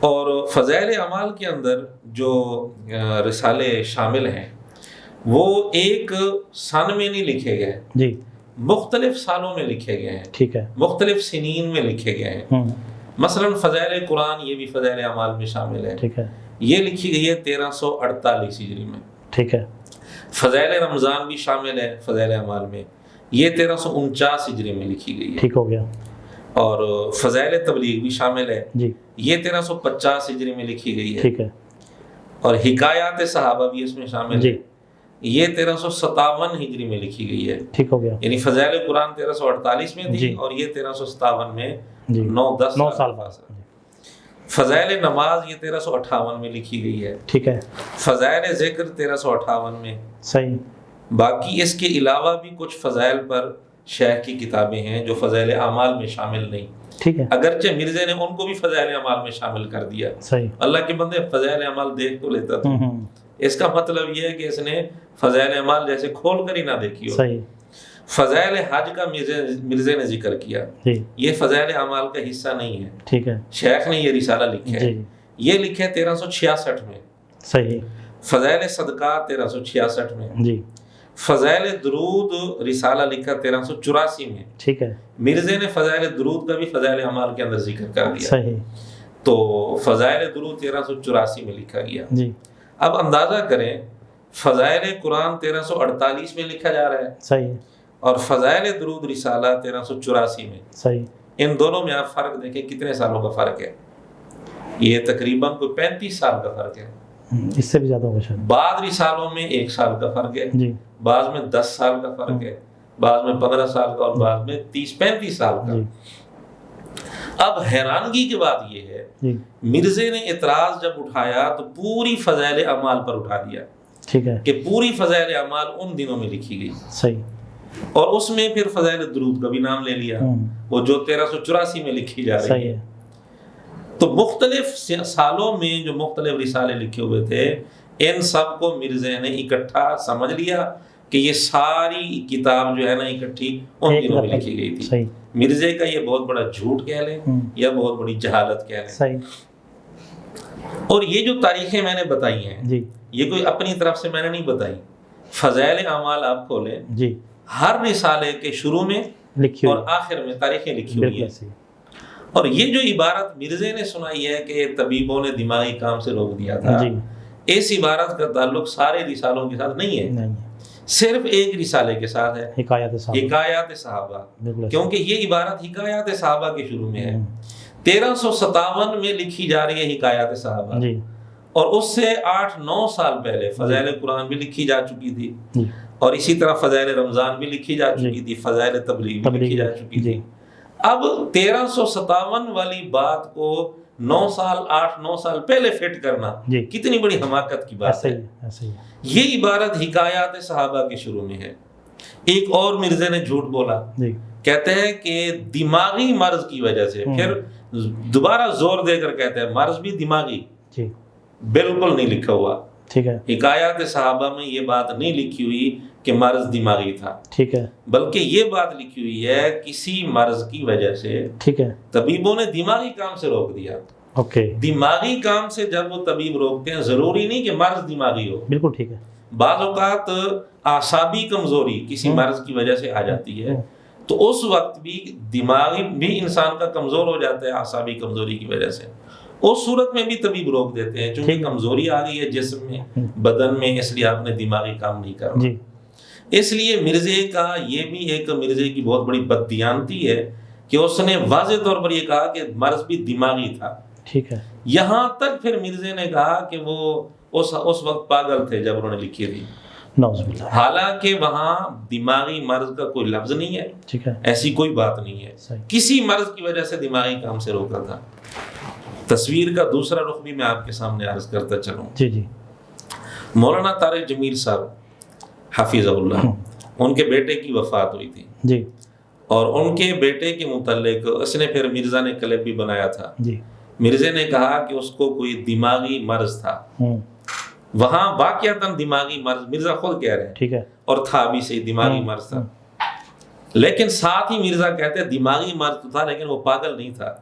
اور فضائل اعمال کے اندر جو رسالے شامل ہیں وہ ایک سن میں نہیں لکھے گئے، جی مختلف سالوں میں لکھے گئے ہیں، ٹھیک ہے، مختلف سنین میں لکھے گئے ہیں۔ مثلا فضائل قرآن یہ بھی فضائل اعمال میں شامل ہے، ٹھیک ہے، یہ لکھی گئی ہے 1348 ہجری میں۔ ٹھیک ہے، فضائل رمضان بھی شامل ہے فضائل اعمال میں، یہ 1349 ہجری میں لکھی گئی ہے۔ ٹھیک ہو گیا، اور فضائل تبلیغ بھی شامل ہے، جی یہ 1350 ہجری میں لکھی گئی ہے۔ ٹھیک ہے، اور حکایات صحابہ بھی اس میں شامل جی ہے، یہ 1357 ہجری میں لکھی گئی ہے۔ ٹھیک ہو گیا، یعنی فضائل قرآن 1348 میں تھی جی اور یہ 1357 میں جی 9-10 9 سال بعد، فضائل نماز یہ 1358 میں لکھی گئی ہے، ٹھیک ہے، فضائل ذکر 1358 میں۔ صحیح، باقی اس کے علاوہ بھی کچھ فضائل پر شیخ کی کتابیں ہیں جو فضائل اعمال میں شامل نہیں، ٹھیک ہے، اگرچہ مرزا نے ان کو بھی فضائل اعمال میں شامل کر دیا۔ صحیح، اللہ کے بندے فضائل اعمال دیکھ تو لیتا تھا، اس کا مطلب یہ ہے کہ اس نے فضائل اعمال جیسے کھول کر ہی نہ دیکھی ہو۔ صحیح، فضائل حج کا مرزا نے ذکر کیا، جی یہ فضائل اعمال کا حصہ نہیں ہے، ٹھیک ہے، شیخ نے یہ رسالہ لکھا ہے، جی یہ لکھا ہے 1366 میں۔ صحیح، فضائل صدقات 1366 میں، جی فضائل درود رسالہ لکھا 1384 میں۔ ٹھیک ہے، مرزا نے فضائل درود کا بھی فضائل اعمال کے اندر ذکر کر دیا، صحیح، تو فضائل درود 1384 میں لکھا گیا۔ جی اب اندازہ کریں فضائل قرآن 1348 میں لکھا جا رہا ہے صحیح، اور فضائل درود رسالہ 1384 میں، صحیح، ان دونوں میں آپ فرق دیکھیں کتنے سالوں کا فرق ہے، یہ تقریباً کوئی 35 سال کا فرق ہے۔ اس سے بھی زیادہ ہوگا شاید، بعض رسالوں میں 1 سال کا فرق ہے، جی بعض میں 10 سال کا فرق ہے، بعض میں 15 سال کا اور بعض میں 30-35 سال کا۔ جی اب حیرانگی کی بات یہ ہے جی مرزا نے اعتراض جب اٹھایا تو پوری فضائل اعمال پر اٹھا دیا ٹھیک ہے، کہ پوری فضائل اعمال ان دنوں میں لکھی گئی، صحیح، اور اس میں پھر فضائل درود کا بھی نام لے لیا، وہ جو 1384 میں لکھی جا رہی صحیح ہے۔ ہے، تو مختلف سالوں میں جو مختلف رسالے لکھے ہوئے تھے ان سب کو مرزا نے اکٹھا سمجھ لیا کہ یہ ساری کتاب جو ہے نا اکٹھی ان ایک دنوں میں دفعہ، لکھی گئی تھی۔ صحیح، مرزا کا یہ بہت بڑا جھوٹ کہہ لیں یا بہت بڑی جہالت کہہ لیں۔ صحیح، اور یہ جو تاریخیں میں نے بتائی ہیں جی یہ کوئی اپنی طرف سے میں نے نہیں بتائی، فضائل اعمال آپ کھولیں، جی ہر رسالے کے شروع میں لکھی اور ہوئی، آخر میں تاریخیں لکھی ہوئی ہیں۔ بالکل صحیح، اور یہ جو عبارت مرزا نے سنائی ہے کہ طبیبوں نے دماغی کام سے روک دیا تھا، جی اس عبارت کا تعلق سارے رسالوں کے ساتھ نہیں ہے، نہیں، صرف ایک رسالے کے ساتھ ہے، حکایت صاحب، حکایات صحابہ، بالکل کیونکہ یہ عبارت حکایات صحابہ کے شروع میں ہے۔ 1357 میں لکھی جا رہی ہے حکایات صحابہ، جی اور اس سے 8-9 سال پہلے فضائل قرآن بھی لکھی جا چکی تھی، جی اور اسی طرح فضائل رمضان بھی لکھی جا چکی جی، تھی، فضائل تبلیغ بھی لکھی جا چکی جی تھی۔ اب 1357 والی بات کو 8-9 سال پہلے فٹ کرنا جی، کتنی بڑی حماقت کی بات ایسے ہے۔ ہی ایسے ہی، یہ عبارت حکایات صحابہ کے شروع میں ہے۔ ایک اور مرزا نے جھوٹ بولا، جی کہتے ہیں کہ دماغی مرض کی وجہ سے، پھر دوبارہ زور دے کر کہتے ہیں مرض بھی دماغی، جی بالکل نہیں لکھا ہوا، ٹھیک ہے، حکایات صحابہ میں یہ بات نہیں لکھی ہوئی کہ مرض دماغی تھا، ٹھیک ہے، بلکہ یہ بات لکھی ہوئی ہے کسی مرض کی وجہ سے ٹھیک ہے، طبیبوں نے دماغی کام سے روک دیا۔ اوکے، دماغی کام سے جب وہ طبیب روکتے ہیں ضروری نہیں کہ مرض دماغی ہو، بالکل ٹھیک ہے، بعض اوقات اعصابی کمزوری کسی مرض کی وجہ سے آ جاتی ہے، تو اس وقت بھی دماغی بھی انسان کا کمزور ہو جاتا ہے اعصابی کمزوری کی وجہ سے، اس صورت میں بھی طبیب روک دیتے ہیں چونکہ کمزوری آ گئی ہے جسم میں، بدن میں، اس لیے آپ نے دماغی کام نہیں کرنا۔ جی اس لیے مرزا کا یہ بھی ایک مرزا کی بہت بڑی بددیانتی ہے کہ اس نے واضح طور پر یہ کہا کہ مرض بھی دماغی تھا، ٹھیک ہے، یہاں تک پھر مرزا نے کہا کہ وہ اس وقت پاگل تھے جب انہوں نے لکھی تھی، نعوذ باللہ، حالانکہ وہاں دماغی مرض کا کوئی لفظ نہیں ہے، ٹھیک ہے، ایسی کوئی بات نہیں ہے، صحیح، کسی مرض کی وجہ سے دماغی کام سے روکا تھا۔ تصویر کا دوسرا رخ بھی میں آپ کے سامنے عرض کرتا چلوں۔ جی جی، مولانا طارق جمیل صاحب حفیظ اللہ، ان کے بیٹے کی وفات ہوئی تھی، جی اور ان کے بیٹے کے متعلق اس نے پھر مرزا نے کلپ بھی بنایا تھا، جی، مرزا نے کہا کہ اس کو کوئی دماغی مرض تھا، وہاں واقعتاً دماغی مرض مرزا خود کہہ رہے ہیں، ٹھیک ہے، اور تھا بھی صحیح دماغی مرض تھا، لیکن ساتھ ہی مرزا کہتے ہیں دماغی مرض تو تھا لیکن وہ پاگل نہیں تھا،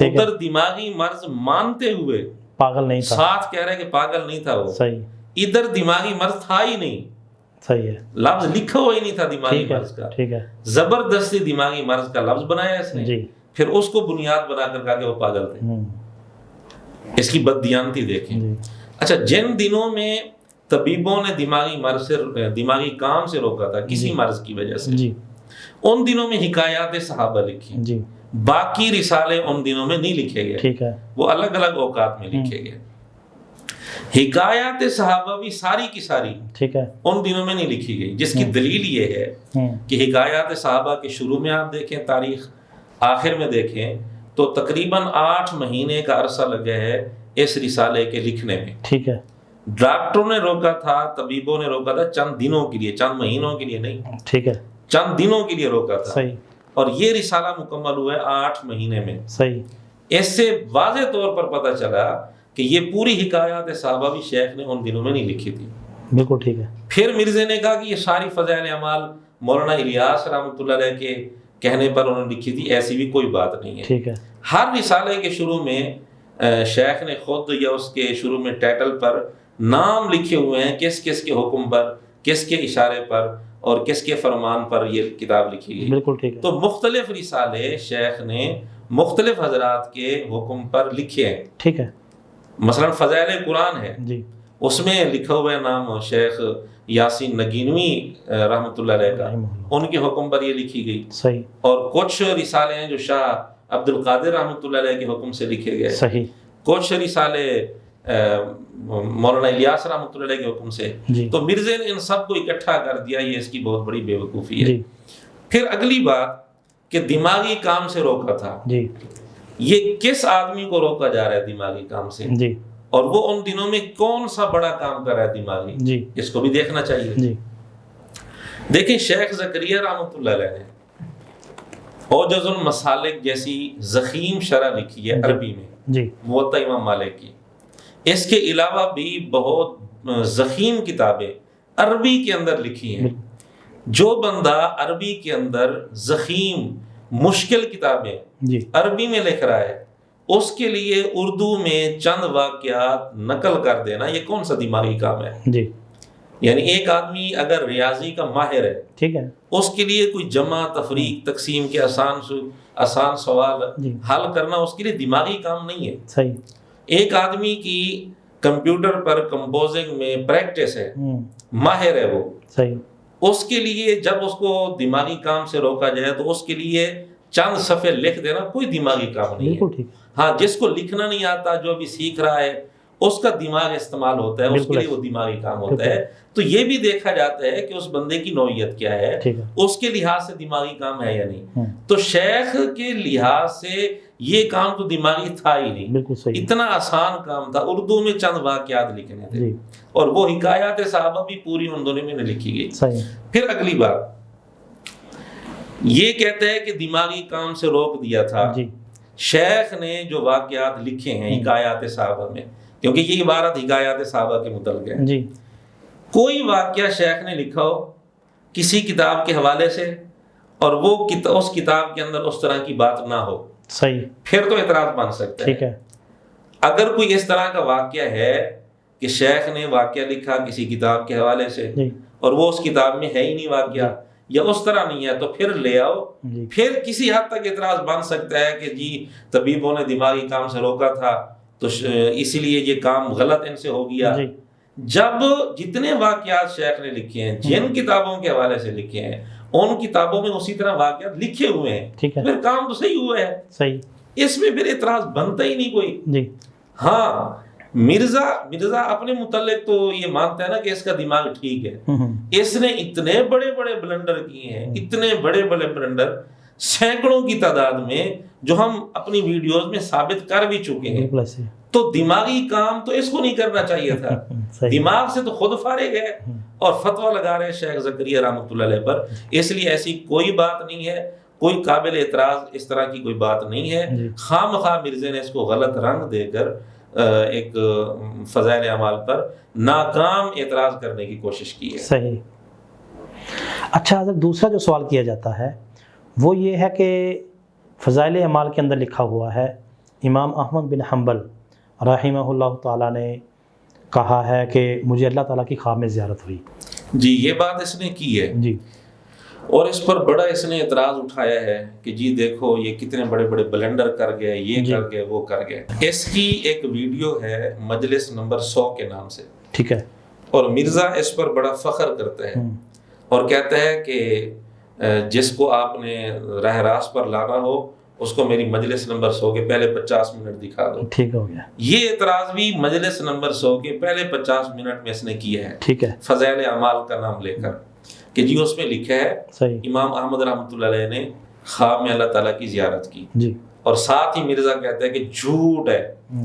ادھر دماغی مرض مانتے ہوئے پاگل نہیں تھا، ساتھ کہہ رہے کہ پاگل نہیں تھا وہ، صحیح ادھر دماغی مرض تھا ہی نہیں، صحیح ہے، لفظ لکھا ہوا ہی نہیں تھا دماغی ٹھیک ہے مرض کا، ٹھیک ہے زبردستی دماغی مرض کا لفظ بنایا اس نے، جی پھر اس کو بنیاد بنا کر کہا کہ وہ پاگل تھے۔ ہوں، اس کی بددیانتی دیکھیں۔ جی اچھا، جن دنوں میں طبیبوں نے دماغی مرض سے دماغی کام سے روکا تھا کسی جی مرض کی وجہ سے، جی ان دنوں میں حکایات صحابہ لکھی، جی باقی رسالے ان دنوں میں نہیں لکھے گئے، ٹھیک ہے، وہ الگ الگ اوقات میں لکھے گئے۔ حکایات صحابہ بھی ساری کی ساری ٹھیک ہے، ان دنوں میں نہیں لکھی گئی، جس کی دلیل یہ ہے ہوں، کہ حکایات صحابہ کے شروع میں آپ دیکھیں تاریخ، آخر میں دیکھیں تو تقریباً 8 مہینے کا عرصہ لگا ہے اس رسالے کے لکھنے میں۔ ٹھیک ہے، ڈاکٹروں نے روکا تھا، طبیبوں نے روکا تھا چند دنوں کے لیے، چند مہینوں کے لیے نہیں، ٹھیک ہے، چند دنوں کے لیے روکا تھا، صحیح اور یہ رسالہ مکمل ہوا ہے 8 مہینے میں۔ صحیح، اس سے واضح طور پر پتہ چلا کہ یہ پوری حکایات صحابہ بھی شیخ نے ان دنوں میں نہیں لکھی تھی۔ بالکل ٹھیک ہے، پھر مرزا نے کہا کہ یہ ساری فضائل اعمال مولانا الیاس رحمۃ اللہ علیہ کے کہنے پر انہوں نے لکھی تھی، ایسی بھی کوئی بات نہیں ہے۔ ٹھیک ہے، ہر رسالے کے شروع میں شیخ نے خود یا اس کے شروع میں ٹائٹل پر نام لکھے ہوئے ہیں، کس کس کے حکم پر، کس کے اشارے پر اور کس کے فرمان پر یہ کتاب لکھی گئی۔ بالکل ٹھیک ہے، تو مختلف رسالے شیخ نے مختلف حضرات کے حکم پر لکھے ہیں۔ ٹھیک ہے، مثلا فضائل قرآن ہے، جی اس میں لکھا ہوا ہے نام شیخ یاسین نگینوی رحمۃ اللہ علیہ کا، رحمہ اللہ، ان کے حکم پر یہ لکھی گئی۔ صحیح اور کچھ رسالے ہیں جو شاہ عبد القادر رحمۃ اللہ علیہ کے حکم سے لکھے گئے، صحیح، کچھ رسالے مولانا الیاس رحمۃ اللہ علیہ کے حکم سے۔ جی تو مرزا نے ان سب کو اکٹھا کر دیا، یہ اس کی بہت بڑی بے وقوفی ہے۔ جی پھر اگلی بات کہ دماغی کام سے روکا تھا، جی یہ کس آدمی کو روکا جا رہا ہے دماغی کام سے، جی اور وہ ان دنوں میں کون سا بڑا کام کر رہا ہے دماغی، جی اس کو بھی دیکھنا چاہیے۔ جی دیکھیں شیخ زکریا رحمۃ اللہ علیہ نے اوجز المسالک جیسی ضخیم شرح لکھی ہے عربی میں، جی موطا امام مالک کی۔ اس کے علاوہ بھی بہت ضخیم کتابیں عربی کے اندر لکھی ہیں۔ جو بندہ عربی کے اندر ضخیم مشکل کتابیں جی عربی میں لکھ رہا ہے، اس کے لیے اردو میں چند واقعات نقل کر دینا یہ کون سا دماغی کام ہے؟ جی یعنی ایک آدمی اگر ریاضی کا ماہر ہے، ٹھیک ہے، اس کے لیے کوئی جمع تفریق تقسیم کے آسان سوال جی حل کرنا اس کے لیے دماغی کام نہیں ہے۔ صحیح، ایک آدمی کی کمپیوٹر پر کمپوزنگ میں پریکٹس ہے، ماہر ہے وہ، صحیح، اس کے لیے جب اس کو دماغی کام سے روکا جائے تو اس کے لیے چند صفحے لکھ دینا کوئی دماغی کام نہیں بالکل ہے۔ ٹھیک، ہاں، جس کو لکھنا نہیں آتا، جو ابھی سیکھ رہا ہے، اس کا دماغ استعمال ہوتا ہے، اس کے لیے وہ دماغی کام ہوتا ہے۔ تو یہ بھی دیکھا جاتا ہے کہ اس بندے کی نوعیت کیا ہے، ٹھیک ہے، اس کے لحاظ سے دماغی کام ہے یا نہیں۔ تو شیخ کے لحاظ سے یہ کام تو دماغی تھا ہی نہیں، بالکل صحیح، اتنا آسان کام تھا، اردو میں چند واقعات لکھنے تھے، جی اور وہ حکایات صحابہ بھی پوری ان دونوں میں لکھی گئی۔ صحیح، پھر اگلی بات یہ کہتا ہے کہ دماغی کام سے روک دیا تھا۔ جی شیخ نے جو واقعات لکھے ہیں حکایات صحابہ میں، کیونکہ یہ عبارت حکایات صحابہ کے متعلق ہے، جی کوئی واقعہ شیخ نے لکھا ہو کسی کتاب کے حوالے سے اور وہ اس کتاب کے اندر اس طرح کی بات نہ ہو، صحیح، پھر تو اعتراض بن سکتا ٹھیک ہے۔ ہے، اگر کوئی اس طرح کا واقعہ ہے کہ شیخ نے واقعہ لکھا کسی کتاب کے حوالے سے جی اور وہ اس کتاب میں ہے ہی نہیں واقعہ، یا اس طرح نہیں ہے، تو پھر لے آؤ۔ جی پھر کسی حد تک اعتراض بن سکتا ہے کہ جی طبیبوں نے دماغی کام سے روکا تھا تو اسی لیے یہ کام غلط ان سے ہو گیا۔ جی جب جتنے واقعات شیخ نے لکھے ہیں، جن کتابوں کے حوالے سے لکھے ہیں، ان کتابوں میں اسی طرح واقعات لکھے ہوئے ہیں، ٹھیک ہے، پھر کام تو صحیح ہوا ہے، صحیح، اس میں پھر اعتراض بنتا ہی نہیں کوئی۔ جی ہاں، مرزا اپنے متعلق تو یہ مانتا ہے نا کہ اس کا دماغ ٹھیک ہے، اس نے اتنے بڑے بڑے بلنڈر کیے ہیں، اتنے بڑے بڑے بلنڈر سینکڑوں کی تعداد میں، جو ہم اپنی ویڈیوز میں ثابت کر بھی چکے ہیں۔ بالکل ایسے، تو دماغی کام تو اس کو نہیں کرنا چاہیے تھا، صحیح، دماغ سے تو خود فارغ ہے اور فتویٰ لگا رہے ہیں شیخ زکریا رحمۃ اللہ علیہ پر۔ اس لیے ایسی کوئی بات نہیں ہے، کوئی قابل اعتراض اس طرح کی کوئی بات نہیں ہے۔ جی خام خواہ مرزا نے اس کو غلط رنگ دے کر ایک فضائل اعمال پر ناکام اعتراض کرنے کی کوشش کی ہے۔ صحیح۔ اچھا حضرت، دوسرا جو سوال کیا جاتا ہے وہ یہ ہے کہ فضائل اعمال کے اندر لکھا ہوا ہے امام احمد بن حنبل رحمہ اللہ تعالیٰ نے کہا ہے کہ مجھے اللہ تعالیٰ کی خواب میں زیارت ہوئی. جی یہ بات اس نے کی ہے جی. اور اس پر بڑا اس نے اعتراض اٹھایا ہے کہ جی دیکھو یہ کتنے بڑے بڑے بلنڈر کر گئے، یہ کر گئے، وہ کر گئے. اس کی ایک ویڈیو ہے مجلس نمبر 100 کے نام سے، ٹھیک ہے، اور مرزا اس پر بڑا فخر کرتا ہے اور کہتا ہے کہ جس کو آپ نے راہ راست پر لانا ہو اس کو میری مجلس نمبر 100 کے پہلے 50 منٹ دکھا دو. ٹھیک ہو گیا. یہ اعتراض بھی مجلس نمبر 100 کے پہلے 50 منٹ میں اس نے کیا ہے، ٹھیک ہے، فضائل اعمال کا نام لے کر، کہ جی اس میں لکھا ہے صحیح، امام احمد رحمۃ اللہ علیہ نے خواب میں اللہ تعالیٰ کی زیارت کی. جی. اور ساتھ ہی مرزا کہتا ہے کہ جھوٹ ہے،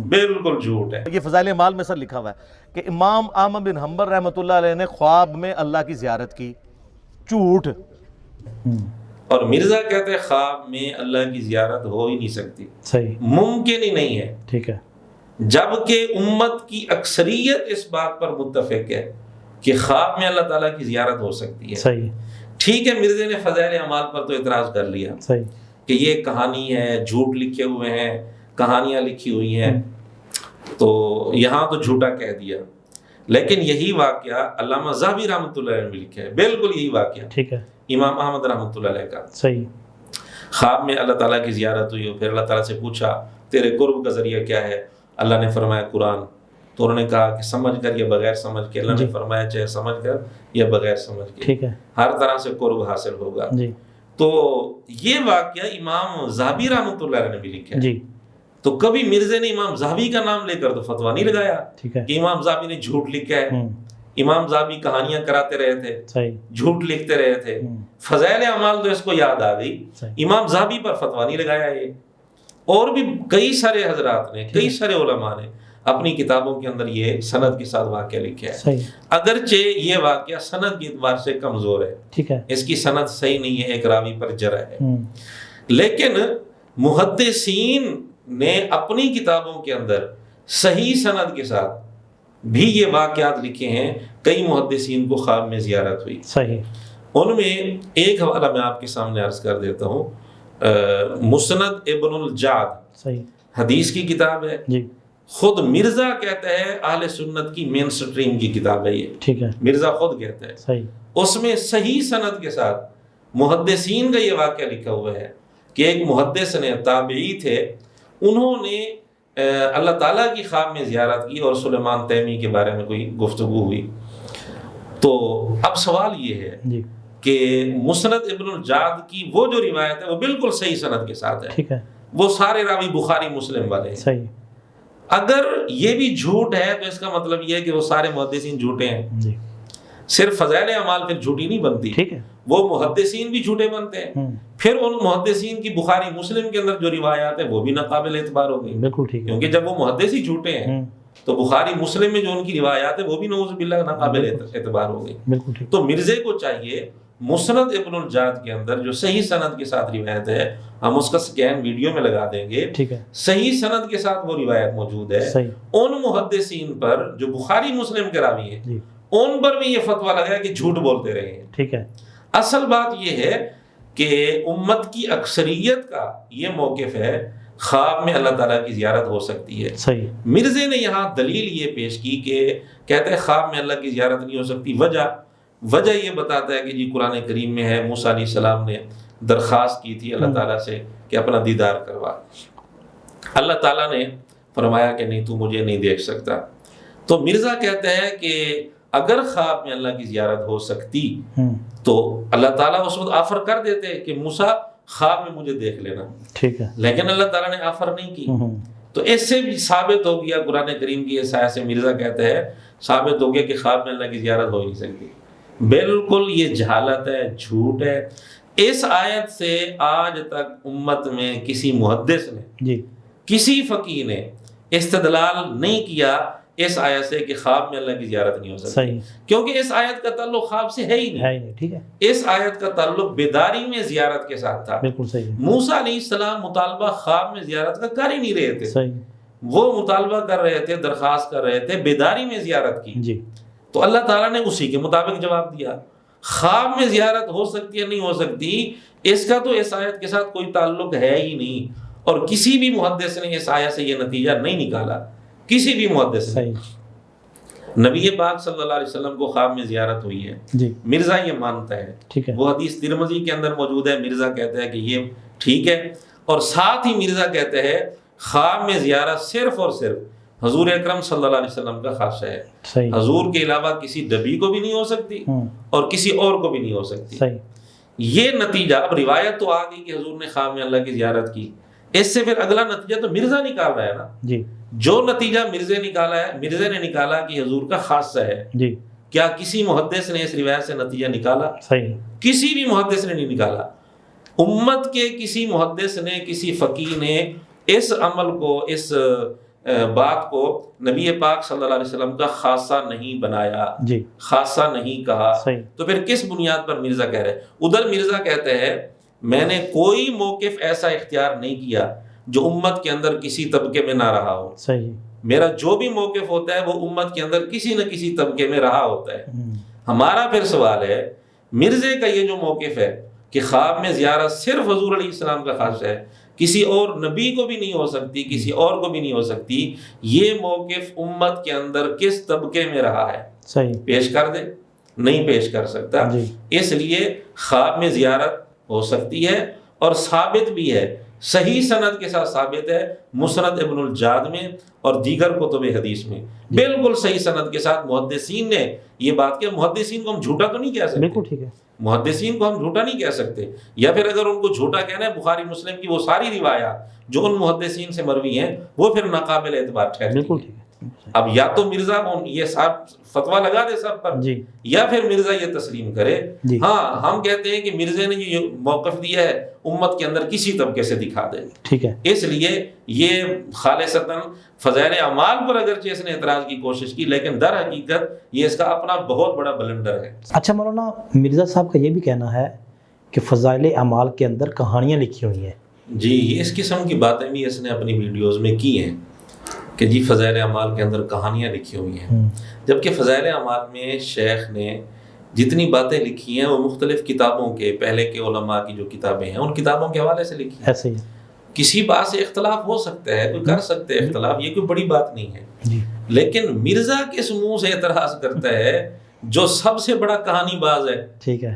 بالکل جھوٹ ہے. یہ فضائل اعمال میں سر لکھا ہوا ہے کہ امام احمد بن حنبل رحمۃ اللہ علیہ نے خواب میں اللہ کی زیارت کی. جھوٹ. اور مرزا کہتے ہیں خواب میں اللہ کی زیارت ہو ہی نہیں سکتی، صحیح، ممکن ہی نہیں ہے. ٹھیک ہے، جبکہ امت کی اکثریت اس بات پر متفق ہے کہ خواب میں اللہ تعالیٰ کی زیارت ہو سکتی ہے. صحیح، ٹھیک ہے، مرزا نے فضائل اعمال پر تو اعتراض کر لیا صحیح، کہ یہ کہانی ہے، جھوٹ لکھے ہوئے ہیں، کہانیاں لکھی ہوئی ہیں، تو یہاں تو جھوٹا کہہ دیا. لیکن یہی واقعہ علامہ ذہبی رحمۃ اللہ علیہ نے بھی لکھا ہے، بالکل یہی واقعہ ٹھیک ہے، امام احمد رحمۃ اللہ علیہ کا. صحیح، خواب میں اللہ تعالیٰ کی زیارت ہوئی، پھر اللہ تعالیٰ سے پوچھا تیرے قرب کا ذریعہ کیا ہے؟ اللہ نے فرمایا قرآن. تو انہوں نے کہا کہ سمجھ کر یا بغیر سمجھ کے؟ اللہ نے فرمایا چاہے سمجھ کر یا بغیر سمجھ کے، ٹھیک ہے، ہر طرح سے قرب حاصل ہوگا. جی. تو یہ واقعہ امام ذہبی رحمۃ اللہ علیہ نے بھی لکھا ہے. جی. تو کبھی مرزا نے امام ذہبی کا نام لے کر تو فتویٰ نہیں لگایا ٹھیک ہے، کہ امام ذہبی نے جھوٹ لکھا ہے. امام ذہبی کہانیاں کراتے رہے تھے، صحیح، جھوٹ لکھتے رہے تھے. فضائل اعمال تو اس کو یاد آ گئی، صحیح، امام ذہبی پر فتویٰ نہیں لگایا. یہ اور بھی کئی سارے حضرات نے، کئی سارے علماء نے اپنی کتابوں کے اندر یہ سند کے ساتھ واقعہ لکھا ہے. صحیح، اگرچہ یہ واقعہ سند کے اعتبار سے کمزور ہے، ٹھیک ہے، اس کی سند صحیح نہیں ہے، ایک راوی پر جرح ہے. لیکن محدثین نے اپنی کتابوں کے اندر صحیح سند کے ساتھ بھی یہ واقعات لکھے ہیں. کئی محدثین کو خواب میں زیارت ہوئی. صحیح. ان میں ایک حوالہ میں آپ کے سامنے عرض کر دیتا ہوں. مسند ابن الجعد، صحیح، حدیث کی کتاب ہے. جی. خود مرزا کہتا ہے اہل سنت کی مین سٹریم کی کتاب ہے یہ، ٹھیک ہے، مرزا خود کہتا ہے. صحیح، اس میں صحیح سند کے ساتھ محدثین کا یہ واقعہ لکھا ہوا ہے کہ ایک محدث نے، تابعی تھے، انہوں نے اللہ تعالیٰ کی خواب میں زیارت کی اور سلیمان تیمی کے بارے میں کوئی گفتگو ہوئی. تو اب سوال یہ ہے جی، کہ مسند ابن الجعد کی وہ جو روایت ہے وہ بالکل صحیح سند کے ساتھ ہے، ٹھیک ہے، وہ سارے راوی بخاری مسلم والے ہیں. صحیح. اگر یہ بھی جھوٹ ہے تو اس کا مطلب یہ ہے کہ وہ سارے محدثین جھوٹے ہیں. جی. صرف فضائل اعمال پھر جھوٹی نہیں بنتی، ٹھیک ہے، وہ محدثین بھی جھوٹے بنتے ہیں. پھر ان محدثین کی بخاری مسلم کے اندر جو روایات ہیں وہ بھی ناقابل اعتبار ہو گئی، بالکل ٹھیک ہے، کیونکہ جب وہ محدث ہی جھوٹے ہیں تو بخاری مسلم میں جو ان کی روایات ہیں وہ بھی نعوذ باللہ ناقابل اعتبار ہو گئی. بالکل ٹھیک. تو مرزے کو چاہیے مسند ابن الجعد کے اندر جو صحیح سند کے ساتھ روایت ہے، ہم اس کا سکین ویڈیو میں لگا دیں گے، ٹھیک ہے، صحیح سند کے ساتھ وہ روایت موجود ہے. صحیح. ان محدثین پر جو بخاری مسلم کے راوی ہیں جی، ان پر بھی یہ فتویٰ لگا کہ جھوٹ بولتے رہے ہیں. ٹھیک ہے. اصل بات یہ ہے کہ امت کی اکثریت کا یہ موقف ہے خواب میں اللہ تعالیٰ کی زیارت ہو سکتی ہے. صحیح. مرزے نے یہاں دلیل یہ پیش کی کہ کہتے ہیں خواب میں اللہ کی زیارت نہیں ہو سکتی. وجہ یہ بتاتا ہے کہ جی قرآن کریم میں ہے موسیٰ علیہ السلام نے درخواست کی تھی اللہ تعالیٰ سے کہ اپنا دیدار کروا. اللہ تعالیٰ نے فرمایا کہ نہیں، تو مجھے نہیں دیکھ سکتا. تو مرزا کہتا ہے کہ اگر خواب میں اللہ کی زیارت ہو سکتی تو اللہ تعالیٰ اس وقت آفر کر دیتے کہ موسیٰ خواب میں مجھے دیکھ لینا. ٹھیک ہے. لیکن اللہ تعالیٰ نے آفر نہیں کی. تو اس سے بھی ثابت ہو گیا، قرآن کریم کی اس آیت سے مرزا کہتا ہے ثابت ہو گیا کہ خواب میں اللہ کی زیارت ہو ہی نہیں سکتی. بالکل یہ جہالت ہے، جھوٹ ہے. اس آیت سے آج تک امت میں کسی محدث نے، جی، کسی فقیہ نے استدلال نہیں کیا اس آیت سے کہ خواب میں اللہ کی زیارت نہیں ہو سکتی. صحیح. کیونکہ اس آیت کا تعلق خواب سے ہے ہی نہیں. ٹھیک ہے. اس آیت کا تعلق بیداری میں زیارت کے ساتھ تھا. بالکل صحیح. موسیٰ علیہ السلام مطالبہ خواب میں زیارت کا کر ہی نہیں رہے تھے. صحیح. وہ مطالبہ کر رہے تھے، درخواست کر رہے تھے بیداری میں زیارت کی. جی. تو اللہ تعالیٰ نے اسی کے مطابق جواب دیا. خواب میں زیارت ہو سکتی ہے نہیں ہو سکتی، اس کا تو اس آیت کے ساتھ کوئی تعلق ہے ہی نہیں. اور کسی بھی محدث نے اس آیت سے یہ نتیجہ نہیں نکالا، کسی بھی محدث نے۔ نبی پاک صلی اللہ علیہ وسلم کو خواب میں زیارت ہوئی ہے جی، مرزا یہ مانتا ہے، ٹھیک ہے، وہ حدیث ترمذی کے اندر موجود ہے، مرزا کہتا ہے کہ یہ ٹھیک ہے، اور ساتھ ہی مرزا کہتے ہیں خواب میں زیارت صرف اور صرف حضور اکرم صلی اللہ علیہ وسلم کا خاصہ ہے، صحیح، حضور کے علاوہ کسی نبی کو بھی نہیں ہو سکتی اور کسی اور کو بھی نہیں ہو سکتی۔ صحیح، یہ نتیجہ، اب روایت تو آ گئی کہ حضور نے خواب میں اللہ کی زیارت کی، اس سے پھر اگلا نتیجہ تو مرزا نکال رہا ہے نا، جی جو نتیجہ مرزا نے نکالا کہ حضور کا خاصہ ہے، جی، کیا کسی محدث نے اس روایت سے نتیجہ نکالا؟ صحیح، کسی بھی محدث نے نہیں نکالا۔ امت کے کسی محدث نے، کسی فقیہ نے اس عمل کو، اس بات کو نبی پاک صلی اللہ علیہ وسلم کا خاصہ نہیں بنایا، جی خاصہ نہیں کہا، صحیح، تو پھر کس بنیاد پر مرزا کہہ رہے؟ ادھر مرزا کہتے ہیں میں نے کوئی موقف ایسا اختیار نہیں کیا جو امت کے اندر کسی طبقے میں نہ رہا ہو، صحیح، میرا جو بھی موقف ہوتا ہے وہ امت کے اندر کسی نہ کسی طبقے میں رہا ہوتا ہے۔ ہمارا پھر سوال ہے مرزے کا یہ جو موقف ہے کہ خواب میں زیارت صرف حضور علیہ السلام کا خاص ہے، کسی اور نبی کو بھی نہیں ہو سکتی، کسی اور کو بھی نہیں ہو سکتی، یہ موقف امت کے اندر کس طبقے میں رہا ہے؟ صحیح، پیش کر دے، نہیں پیش کر سکتا، جی، اس لیے خواب میں زیارت ہو سکتی ہے اور ثابت بھی ہے، صحیح سند کے ساتھ ثابت ہے، مسند ابن الجاد میں اور دیگر کتب حدیث میں بالکل صحیح سند کے ساتھ محدثین نے یہ بات کہ محدثین کو ہم جھوٹا تو نہیں کہہ سکتے، بالکل ٹھیک ہے، محدثین کو ہم جھوٹا نہیں کہہ سکتے، یا پھر اگر ان کو جھوٹا کہنا ہے بخاری مسلم کی وہ ساری روایات جو ان محدثین سے مروی ہیں وہ پھر ناقابل اعتبار ٹھہرتی بالکل ہیں۔ ٹھیک ہے، اب یا تو مرزا کو یہ صاحب فتویٰ لگا دے سب پر، جی یا پھر مرزا یہ تسلیم کرے جی، ہاں ہم کہتے ہیں کہ مرزا نے یہ موقف دیا ہے امت کے اندر کسی طبقے سے دکھا دے، ٹھیک ہے، اس لیے یہ خالصتاً فضائل اعمال پر اگرچہ اس نے اعتراض کی کوشش کی لیکن در حقیقت یہ اس کا اپنا بہت بڑا بلنڈر ہے۔ اچھا مولانا، مرزا صاحب کا یہ بھی کہنا ہے کہ فضائل اعمال کے اندر کہانیاں لکھی ہوئی ہیں۔ جی اس قسم کی باتیں بھی اس نے اپنی ویڈیوز میں کی ہیں کہ جی فضائل اعمال کے اندر کہانیاں لکھی ہوئی ہیں، جبکہ فضائل اعمال میں شیخ نے جتنی باتیں لکھی ہیں وہ مختلف کتابوں کے، پہلے کے علماء کی جو کتابیں ہیں ان کتابوں کے حوالے سے لکھی ہیں۔ ایسے ہی کسی بات سے اختلاف ہو سکتا ہے، کوئی کر سکتے ہیں اختلاف، یہ کوئی بڑی بات نہیں ہے، جی، لیکن مرزا کس منہ سے اعتراض کرتا ہے جو سب سے بڑا کہانی باز ہے؟ ٹھیک ہے،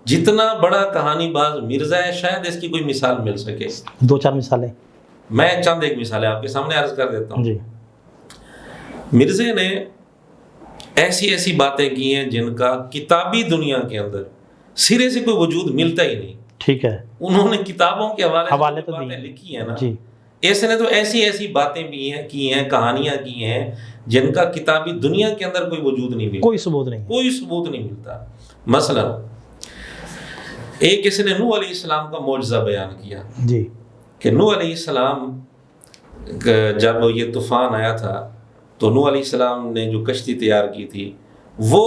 جتنا بڑا کہانی باز مرزا ہے شاید اس کی کوئی مثال مل سکے۔ دو چار مثالیں، میں چند ایک مثالیں آپ کے سامنے عرض کر دیتا ہوں۔ جی، مرزا نے ایسی ایسی باتیں کی ہیں جن کا کتابی دنیا کے اندر سرے سے کوئی وجود ملتا ہی نہیں، ٹھیک ہے، انہوں نے کتابوں کے حوالے تو باتیں دی لکھی ہیں نا، جی، اس نے تو ایسی ایسی باتیں بھی ہیں کی ہیں، کہانیاں کی ہیں جن کا کتابی دنیا کے اندر کوئی وجود نہیں ملتا، کوئی ثبوت نہیں، کوئی ثبوت نہیں ملتا۔ مثلا ایک اس نے نوح علیہ السلام کا معجزہ بیان کیا جی، کہ نوح علیہ السلام جب یہ طوفان آیا تھا تو نوح علیہ السلام نے جو کشتی تیار کی تھی وہ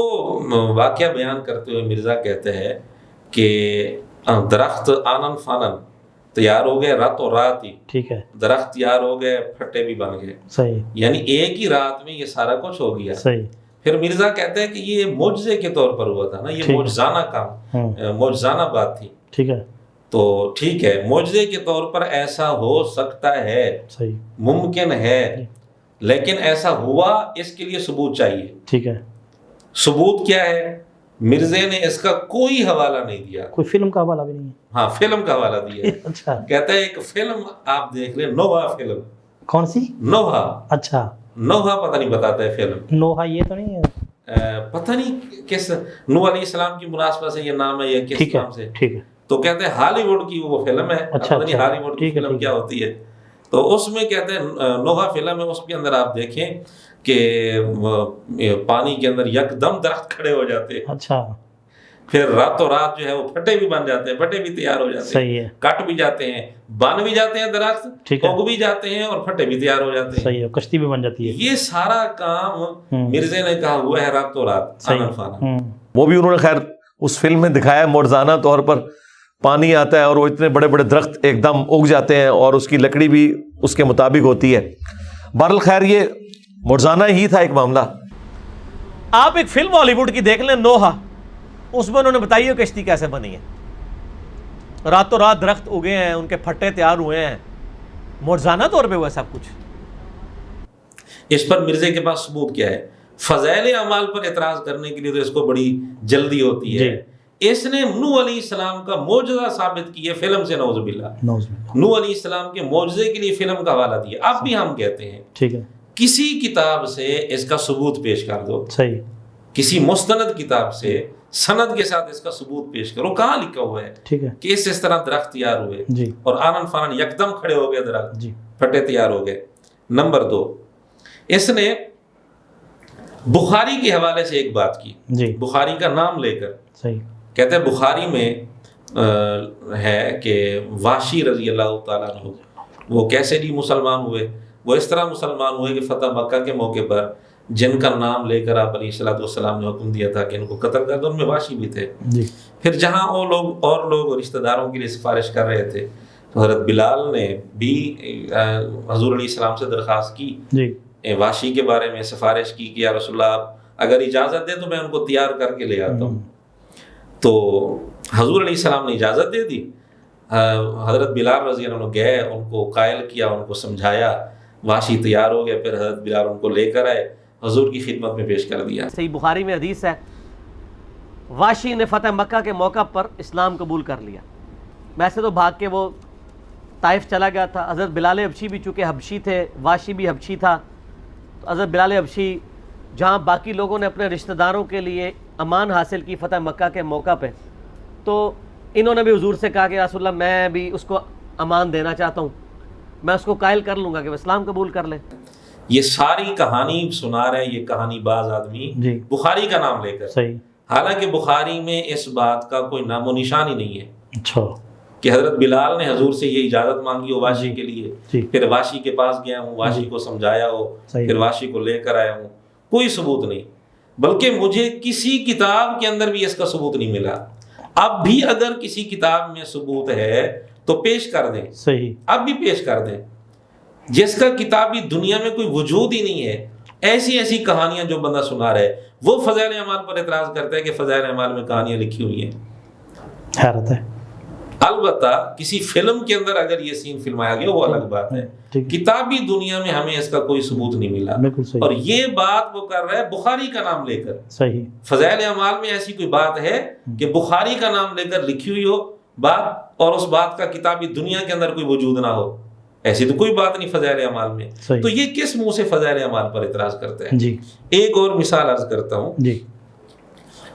واقعہ بیان کرتے ہوئے مرزا کہتے ہیں کہ درخت آنن فانن تیار ہو گئے راتوں رات ہی، ٹھیک ہے، درخت تیار ہو گئے، پھٹے بھی بن گئے، صحیح، یعنی ایک ہی رات میں یہ سارا کچھ ہو گیا۔ صحیح، پھر مرزا کہتے ہیں کہ یہ معجزے کے طور پر ہوا تھا نا، یہ ٹھیک ہے، معجزانہ کام، معجزانہ بات تھی، ٹھیک ہے، تو ٹھیک ہے معجزے کے طور پر ایسا ہو سکتا ہے، صحیح، ممکن ہے، لیکن ایسا ہوا اس کے لیے ثبوت چاہیے۔ ٹھیک ہے، ثبوت کیا ہے؟ مرزا نے اس کا کوئی حوالہ نہیں دیا، کوئی فلم کا حوالہ بھی نہیں ہے، ہاں فلم کا حوالہ دیا ہے۔ اچھا، کہتا ہے ایک فلم آپ دیکھ لیں، نوحہ فلم، کون سی؟ نوحہ، اچھا، نوحہ پتہ نہیں بتاتا ہے فلم، نوحہ یہ تو نہیں ہے؟ پتہ نہیں کس نوح علیہ السلام کی مناسبت سے یہ نام ہے یا کس ٹھیک ہے، نام سے، ٹھیک ہے، تو کہتے ہیں ہالی ووڈ کی وہ فلم ہے، اچھا، پتہ نہیں اچھا، ہالی ووڈ کی ٹھیک ہے، فلم ٹھیک کیا ہے، ہوتی ہے، تو اس میں کہتے ہیں نوحہ فلم ہے، اس کے اندر آپ دیکھیں کہ پانی کے اندر یکدم درخت کھڑے ہو جاتے ہیں، اچھا، پھر راتوں رات جو ہے وہ پھٹے بھی بن جاتے ہیں، پھٹے بھی تیار ہو جاتے ہیں، صحیح ہے، کٹ بھی جاتے ہیں، بن بھی جاتے ہیں درخت، ٹھیک ہے، اگ بھی جاتے ہیں اور پھٹے بھی تیار ہو جاتے ہیں، صحیح ہے، کشتی بھی بن جاتی ہے، یہ سارا کام مرزا نے کہا ہوا ہے راتوں رات، صحیح، آنن فانن۔ وہ بھی انہوں نے خیر اس فلم میں دکھایا معجزانہ طور پر، پانی آتا ہے اور وہ اتنے بڑے بڑے درخت ایک دم اگ جاتے ہیں اور اس کی لکڑی بھی اس کے مطابق ہوتی ہے۔ بہرحال خیر یہ معجزانہ ہی تھا ایک معاملہ۔ آپ ایک فلم ہالی ووڈ کی دیکھ لیں نوحہ، اس میں انہوں نے بتائی ہے کشتی کیسے بنی ہے، راتوں رات درخت اگے ہیں، ان کے پھٹے تیار ہوئے ہیں، معجزانہ طور پہ ہوا سب کچھ. اس پر مرزے کے پاس ثبوت کیا ہے؟ فضائل اعمال پر اعتراض کرنے کے لیے تو اس کو بڑی جلدی ہوتی ہے. اس نے نوح علیہ السلام کا معجزہ ثابت کیا فلم سے، نعوذ باللہ. نوح علیہ السلام کے معجزے کے لیے فلم کا حوالہ دیا. اب بھی ہم کہتے ہیں ٹھیک ہے، کسی کتاب سے اس کا ثبوت پیش کر دو، صحیح، کسی مستند کتاب سے سند کے ساتھ اس کا ثبوت پیش کرو. کہاں لکھا ہوا ہے ٹھیک ہے کہ اس طرح درخت تیار ہوئے جی اور آنن فانن یکدم کھڑے ہو گئے درخت، جی پھٹے تیار ہو گئے. نمبر 2، اس نے بخاری کے حوالے سے ایک بات کی، جی بخاری کا نام لے کر. صحیح، کہتے ہیں بخاری میں ہے کہ واشی رضی اللہ تعالیٰ عنہ وہ کیسے نہیں مسلمان ہوئے؟ وہ اس طرح مسلمان ہوئے کہ فتح مکہ کے موقع پر جن کا نام لے کر آپ علیہ السلام نے حکم دیا تھا کہ ان کو قتل کر دو، ان میں واشی بھی تھے. جی پھر جہاں وہ لوگ اور لوگ رشتہ داروں کے لیے سفارش کر رہے تھے تو حضرت بلال نے بھی حضور علیہ السلام سے درخواست کی، جی واشی کے بارے میں سفارش کی کہ یا رسول اللہ آپ اگر اجازت دیں تو میں ان کو تیار کر کے لے آتا ہوں. تو حضور علیہ السلام نے اجازت دے دی. حضرت بلال رضی اللہ عنہ گئے، ان کو قائل کیا، ان کو سمجھایا، واشی تیار ہو گیا. پھر حضرت بلال ان کو لے کر آئے، حضور کی خدمت میں پیش کر دیا. صحیح بخاری میں حدیث ہے واشی نے فتح مکہ کے موقع پر اسلام قبول کر لیا. ویسے تو بھاگ کے وہ طائف چلا گیا تھا. حضرت بلال حبشی بھی چونکہ حبشی تھے، واشی بھی حبشی تھا، تو حضرت بلال حبشی جہاں باقی لوگوں نے اپنے رشتہ داروں کے لیے امان حاصل کی فتح مکہ کے موقع پہ، تو انہوں نے بھی حضور سے کہا کہ رسول اللہ میں بھی اس کو امان دینا چاہتا ہوں، میں اس کو قائل کر لوں گا کہ وہ اسلام قبول کر لے. یہ ساری کہانی سنا رہے ہیں، یہ کہانی باز آدمی جی بخاری کا نام لے کر. صحیح، حالانکہ بخاری میں اس بات کا کوئی نام و نشان ہی نہیں ہے اچھا کہ حضرت بلال نے حضور سے یہ اجازت مانگی ہو واشی کے لیے، جی پھر واشی کے پاس گیا ہوں، واشی کو سمجھایا ہو، صحیح. پھر واشی کو لے کر آیا ہوں. کوئی ثبوت نہیں، بلکہ مجھے کسی کتاب کے اندر بھی اس کا ثبوت نہیں ملا. اب بھی اگر کسی کتاب میں ثبوت ہے تو پیش کر دیں، صحیح، اب بھی پیش کر دیں. جس کا کتابی دنیا میں کوئی وجود ہی نہیں ہے، ایسی ایسی کہانیاں جو بندہ سنا رہے، وہ فضائل اعمال پر اعتراض کرتا ہے کہ فضائل اعمال میں کہانیاں لکھی ہوئی ہیں. حیرت ہے. البتہ کسی فلم کے اندر اگر یہ سین فلمایا گیا وہ الگ بات ہے. کتابی دنیا میں ہمیں اس کا کوئی ثبوت نہیں ملا. بالکل صحیح. اور یہ بات وہ کر رہا ہے بخاری کا نام لے کر. صحیح. فضائل اعمال میں ایسی کوئی بات ہے کہ بخاری کا نام لے کر لکھی ہوئی ہو بات اور اس بات کا کتابی دنیا کے اندر کوئی وجود نہ ہو؟ ایسی تو کوئی بات نہیں فضائل اعمال میں. تو یہ کس منہ سے فضائل اعمال پر اعتراض کرتے ہیں؟ جی ایک اور مثال عرض کرتا ہوں. جی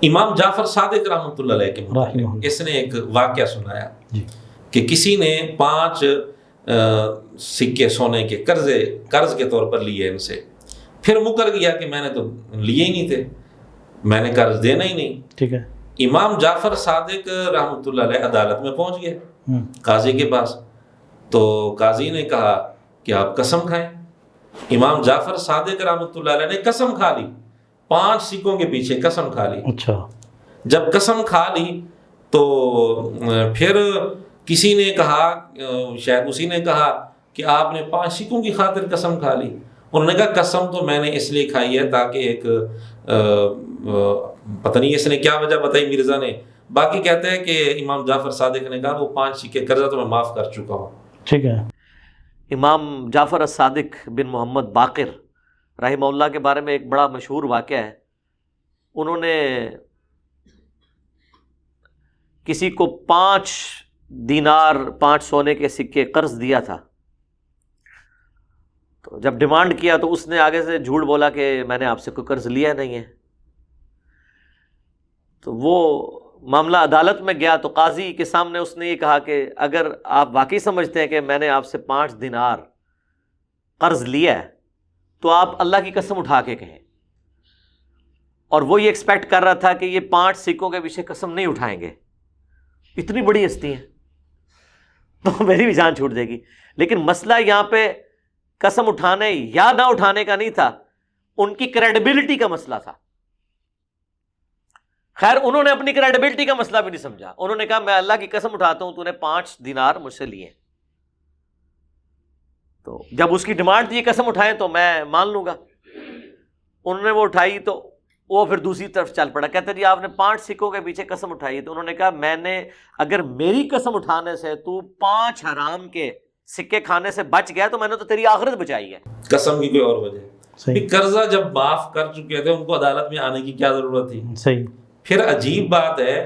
امام جعفر صادق رحمۃ اللہ علیہ کے متعلق اس نے ایک واقعہ سنایا کہ کسی نے 5 سکے سونے کے قرض کے طور پر لیے ان سے، پھر مکر گیا کہ میں نے تو لیے ہی نہیں تھے، میں نے قرض دینا ہی نہیں. ٹھیک ہے. امام جعفر صادق رحمۃ اللہ علیہ عدالت میں پہنچ گئے قاضی کے پاس. تو قاضی نے کہا کہ آپ قسم کھائیں. امام جعفر صادق رحمۃ اللہ علیہ نے قسم کھا لی، 5 سکوں کے پیچھے قسم کھا لی. اچھا. جب قسم کھا لی تو پھر کسی نے کہا، شاید اسی نے کہا کہ آپ نے 5 سکوں کی خاطر قسم کھا لی. انہوں نے کہا قسم تو میں نے اس لیے کھائی ہے تاکہ ایک پتہ نہیں اس نے کیا وجہ بتائی مرزا نے. باقی کہتے ہیں کہ امام جعفر صادق نے کہا وہ 5 سکے قرضہ تو میں معاف کر چکا ہوں. ٹھیک ہے. امام جعفر الصادق بن محمد باقر رحمہ اللہ کے بارے میں ایک بڑا مشہور واقعہ ہے. انہوں نے کسی کو 5 دینار 5 سونے کے سکے قرض دیا تھا. تو جب ڈیمانڈ کیا تو اس نے آگے سے جھوٹ بولا کہ میں نے آپ سے کوئی قرض لیا نہیں ہے. تو وہ معاملہ عدالت میں گیا تو قاضی کے سامنے اس نے یہ کہا کہ اگر آپ واقعی سمجھتے ہیں کہ میں نے آپ سے 5 دینار قرض لیا ہے تو آپ اللہ کی قسم اٹھا کے کہیں. اور وہ یہ ایکسپیکٹ کر رہا تھا کہ یہ 5 سکوں کے پیچھے قسم نہیں اٹھائیں گے، اتنی بڑی ہستی ہیں تو میری بھی جان چھوٹ جائے گی. لیکن مسئلہ یہاں پہ قسم اٹھانے یا نہ اٹھانے کا نہیں تھا، ان کی کریڈیبلٹی کا مسئلہ تھا. خیر انہوں نے اپنی کریڈیبلٹی کا مسئلہ بھی نہیں سمجھا. انہوں نے کہا میں اللہ کی قسم اٹھاتا ہوں تو نے 5 دینار مجھ سے لیے. تو جب اس کی ڈیمانڈ تھی قسم اٹھائیں تو میں مان لوں گا. انہوں نے وہ اٹھائی تو وہ پھر دوسری طرف چل پڑا. کہتے جی آپ نے 5 سکوں کے پیچھے قسم اٹھائی. تو انہوں نے کہا میں نے اگر میری قسم اٹھانے سے تو 5 حرام کے سکے کھانے سے بچ گیا تو میں نے تو تیری آخرت بچائی ہے. قسم کی کوئی اور وجہ. صحیح. قرضہ جب معاف کر چکے تھے ان کو عدالت میں آنے کی کیا ضرورت تھی؟ صحیح. پھر عجیب بات ہے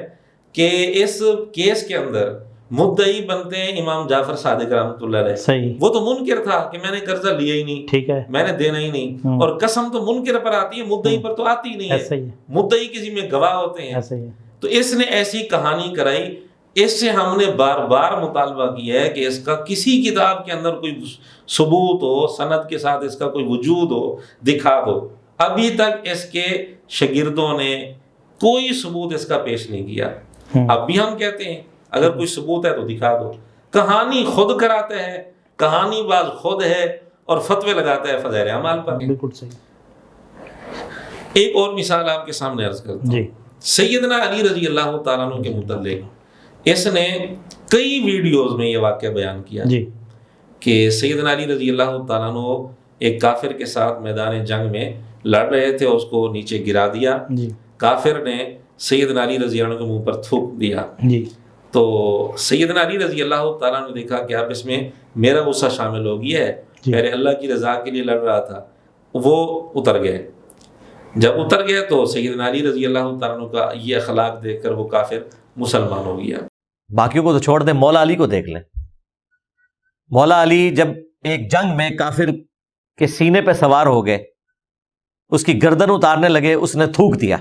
کہ اس کیس کے اندر مدعی بنتے ہیں امام جعفر صادق رحمۃ اللہ علیہ. صحیح. وہ تو منکر تھا کہ میں نے قرضہ لیا ہی نہیں, ٹھیک ہے, میں نے دینا ہی نہیں, اور قسم تو منکر پر آتی ہے, مدعی پر تو آتی نہیں ایسا ہے. ہی ہے, مدعی کسی میں گواہ ہوتے ہیں. ایسا ہی ہے. تو اس نے ایسی کہانی کرائی. اس سے ہم نے بار بار مطالبہ کیا ہے کہ اس کا کسی کتاب کے اندر کوئی ثبوت ہو, سند کے ساتھ اس کا کوئی وجود ہو, دکھا دو. ابھی تک اس کے شاگردوں نے کوئی ثبوت اس کا پیش نہیں کیا. اب بھی ہم کہتے ہیں اگر کوئی ثبوت ہے تو دکھا دو. کہانی خود کراتا ہے, کہانی باز خود ہے, اور فتوے لگاتا ہے فضائل اعمال پر. بالکل صحیح. ایک اور مثال آپ کے سامنے عرض کرتا ہوں. جی. سیدنا علی رضی اللہ تعالیٰ عنہ کے متعلق اس نے کئی ویڈیوز میں یہ واقعہ بیان کیا جی. کہ سیدنا علی رضی اللہ تعالیٰ عنہ ایک کافر کے ساتھ میدان جنگ میں لڑ رہے تھے, اس کو نیچے گرا دیا. جی. کافر نے سیدنا علی رضی اللہ عنہ کے منہ پر تھوک دیا. جی. تو سیدنا علی رضی اللہ تعالیٰ نے دیکھا کہ اب اس میں میرا غصہ شامل ہو گیا ہے, میرے اللہ کی رضا کے لیے لڑ رہا تھا. وہ اتر گئے. جب اتر گئے تو سیدنا علی رضی اللہ تعالیٰ کا یہ اخلاق دیکھ کر وہ کافر مسلمان ہو گیا. باقیوں کو تو چھوڑ دیں, مولا علی کو دیکھ لیں. مولا علی جب ایک جنگ میں کافر کے سینے پہ سوار ہو گئے, اس کی گردن اتارنے لگے, اس نے تھوک دیا.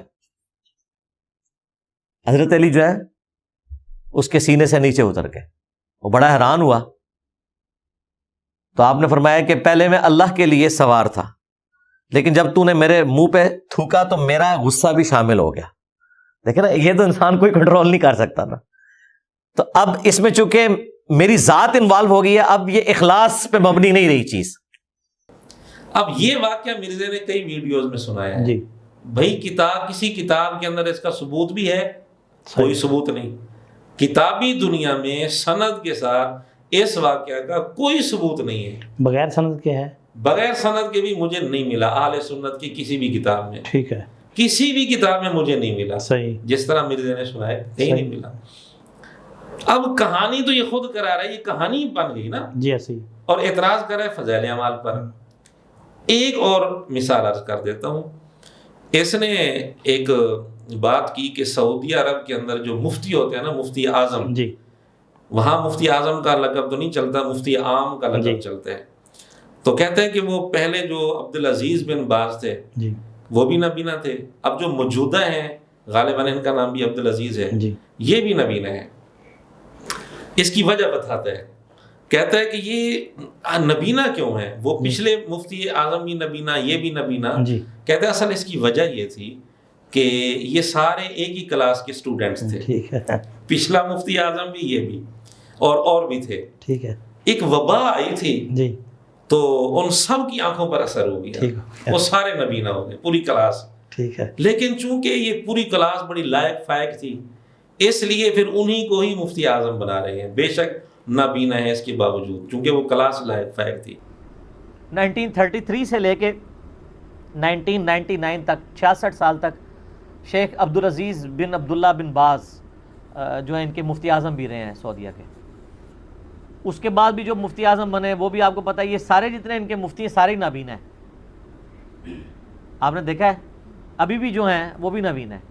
حضرت علی جو ہے اس کے سینے سے نیچے اتر گئے. وہ بڑا حیران ہوا. تو آپ نے فرمایا کہ پہلے میں اللہ کے لیے سوار تھا, لیکن جب تو نے میرے منہ پہ تھوکا تو میرا غصہ بھی شامل ہو گیا. دیکھیں نا, یہ تو انسان کوئی کنٹرول نہیں کر سکتا نا. تو اب اس میں چونکہ میری ذات انوالو ہو گئی ہے, اب یہ اخلاص پہ مبنی نہیں رہی چیز. اب یہ واقعہ مرزا نے کئی ویڈیوز میں سنایا ہے. جی. بھائی کسی کتاب کے اندر اس کا ثبوت بھی ہے؟ کوئی ثبوت نہیں. کتابی دنیا میں سند کے ساتھ اس واقعہ کا کوئی ثبوت نہیں ہے. بغیر سند کے ہے؟ بغیر سند کے بھی مجھے نہیں ملا اہل سنت کی کسی بھی کتاب میں. ٹھیک ہے. کسی بھی کتاب میں مجھے نہیں ملا. صحیح. جس طرح مرزا نے سنایا کہیں نہیں ملا. اب کہانی تو یہ خود کرا رہا ہے, یہ کہانی بن گئی نا. جی ایسی. اور اعتراض کر رہا ہے فضائل اعمال پر. ایک اور مثال عرض کر دیتا ہوں. اس نے ایک بات کی کہ سعودی عرب کے اندر جو مفتی ہوتے ہیں نا, مفتی اعظم, جی, وہاں مفتی اعظم کا لقب تو نہیں چلتا, مفتی عام کا لقب چلتا ہے. تو کہتے ہیں کہ وہ پہلے جو عبدالعزیز بن باز تھے جی, وہ بھی نبینا تھے. اب جو موجودہ ہیں غالباً ان کا نام بھی عبدالعزیز ہے, جی, یہ بھی نبینا ہے. اس کی وجہ بتاتا ہے, کہتا ہے کہ یہ نبینا کیوں ہے, وہ پچھلے مفتی اعظم بھی نبینا, یہ بھی نبینا. جی, کہتا ہے اصل اس کی وجہ یہ تھی کہ یہ سارے ایک ہی کلاس کے سٹوڈنٹس تھے. ٹھیک ہے. پچھلا مفتی اعظم بھی, یہ بھی, اور بھی تھے. ٹھیک ہے. ایک وبا آئی تھی, جی, تو ان سب کی آنکھوں پر اثر ہو گیا, وہ سارے نبینا ہو گئے, پوری کلاس. ٹھیک ہے. لیکن چونکہ یہ پوری کلاس بڑی لائق فائق تھی, اس لیے پھر انہی کو ہی مفتی اعظم بنا رہے ہیں, بے شک نابینا ہے اس کے باوجود, چونکہ وہ کلاس لائق فائق تھی. 1933 سے لے کے 1999 تک 66 سال تک شیخ عبدالعزیز بن عبداللہ بن باز جو ہیں ان کے مفتی اعظم بھی رہے ہیں سعودیہ کے. اس کے بعد بھی جو مفتی اعظم بنے وہ بھی آپ کو پتہ ہے, یہ سارے جتنے ان کے مفتی ہیں سارے نابینا ہیں. آپ نے دیکھا ہے ابھی بھی جو ہیں وہ بھی نابینا ہیں.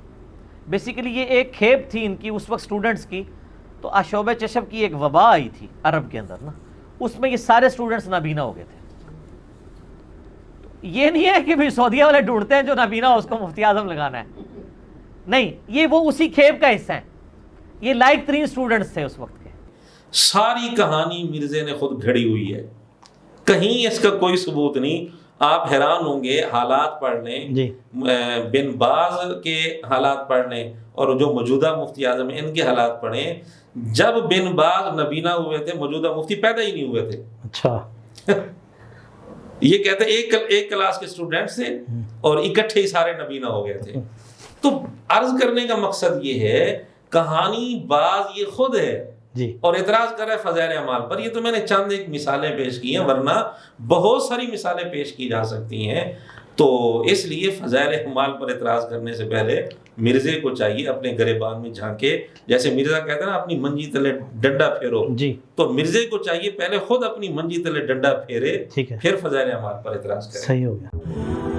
بیسیکلی یہ ایک کھیپ تھی ان کی اس وقت اسٹوڈنٹس کی, تو آشوب چشم کی ایک وبا آئی تھی عرب کے اندر نا, اس میں یہ سارے اسٹوڈنٹس نابینا ہو گئے تھے. یہ نہیں ہے کہ بھی سعودیہ والے ڈھونڈتے ہیں جو نابینا ہو اس کو مفتی اعظم لگانا ہے, نہیں, یہ وہ اسی کھیپ کا حصہ ہیں. یہ لائق ترین اسٹوڈنٹس تھے اس وقت کے. ساری کہانی مرزا نے خود گھڑی ہوئی ہے, کہیں اس کا کوئی ثبوت نہیں. آپ حیران ہوں گے, حالات پڑھ لیں, جی, بن باز کے حالات پڑھ لیں, اور جو موجودہ مفتی اعظم ہیں ان کے حالات پڑھیں. جب بن باز نبینا ہوئے تھے موجودہ مفتی پیدا ہی نہیں ہوئے تھے. اچھا. یہ کہتے ہیں ایک کلاس کے سٹوڈنٹس تھے اور اکٹھے ہی سارے نبینا ہو گئے تھے. تو عرض کرنے کا مقصد یہ ہے, کہانی باز یہ خود ہے جی, اور اعتراض کر رہا ہے فضائل اعمال پر. یہ تو میں نے چند ایک مثالیں پیش کی ہیں, ورنہ بہت ساری مثالیں پیش کی جا سکتی ہیں. تو اس لیے فضائل اعمال پر اعتراض کرنے سے پہلے مرزے کو چاہیے اپنے گریبان میں جھانکے، جیسے مرزا کہتا ہے نا اپنی منجی تلے ڈنڈا پھیرو، جی تو مرزے کو چاہیے پہلے خود اپنی منجی تلے ڈنڈا پھیرے، ٹھیک ہے، پھر فضائل اعمال پر اعتراض کرے۔ صحیح ہو گیا۔